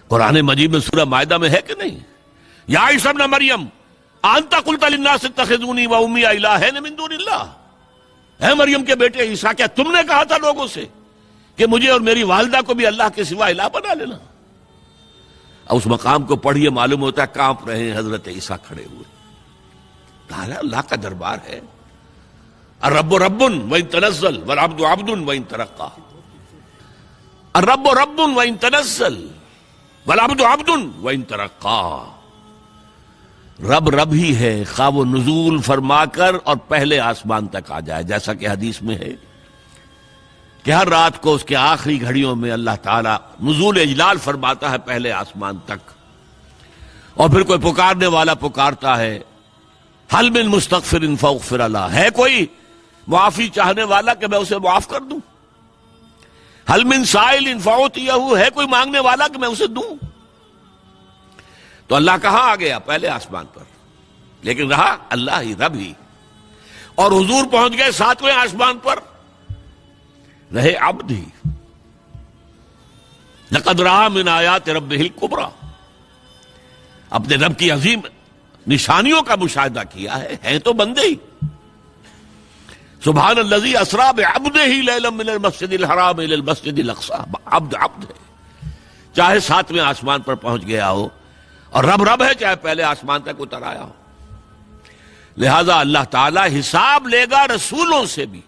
قرآن مجید میں سورہ مائدہ میں ہے کہ نہیں؟ یا عیسی ابن مریم انت قلت للناس اتخذونی و امی الہین من دون اللہ، اے مریم کے بیٹے عیسیٰ، کیا تم نے کہا تھا لوگوں سے کہ مجھے اور میری والدہ کو بھی اللہ کے سوا الہ بنا لینا؟ اب اس مقام کو پڑھیے، معلوم ہوتا ہے کانپ رہے ہیں حضرت عیسیٰ کھڑے ہوئے۔ اللہ کا دربار ہے۔ الرب رب وان تنزل والعبد عبد وان ترقى، الرب رب وان تنزل والعبد عبد وان ترقى۔ رب رب ہی ہے، خواہ وہ نزول فرما کر اور پہلے آسمان تک آ جائے، جیسا کہ حدیث میں ہے کہ ہر رات کو اس کے آخری گھڑیوں میں اللہ تعالیٰ نزول اجلال فرماتا ہے پہلے آسمان تک، اور پھر کوئی پکارنے والا پکارتا ہے حل من مستغفر فاغفر له، ہے کوئی معافی چاہنے والا کہ میں اسے معاف کر دوں؟ حل من سائل فاعطیہ، ہے کوئی مانگنے والا کہ میں اسے دوں؟ تو اللہ کہاں آ گیا؟ پہلے آسمان پر، لیکن رہا اللہ ہی، رب ہی، اور حضور پہنچ گئے ساتویں آسمان پر، رہے عبد ہی۔ لقد رأى من آیات ربہ الکبریٰ، اپنے رب کی عظیم نشانیوں کا مشاہدہ کیا ہے، ہیں تو بندے ہی۔ سبحان الذی اسریٰ بعبدہ لیلا من المسجد الحرام الی المسجد الاقصی، عبد عبد ہے، چاہے ساتویں آسمان پر پہنچ گیا ہو، اور رب رب ہے چاہے پہلے آسمان تک اتر آیا ہو۔ لہذا اللہ تعالی حساب لے گا رسولوں سے بھی،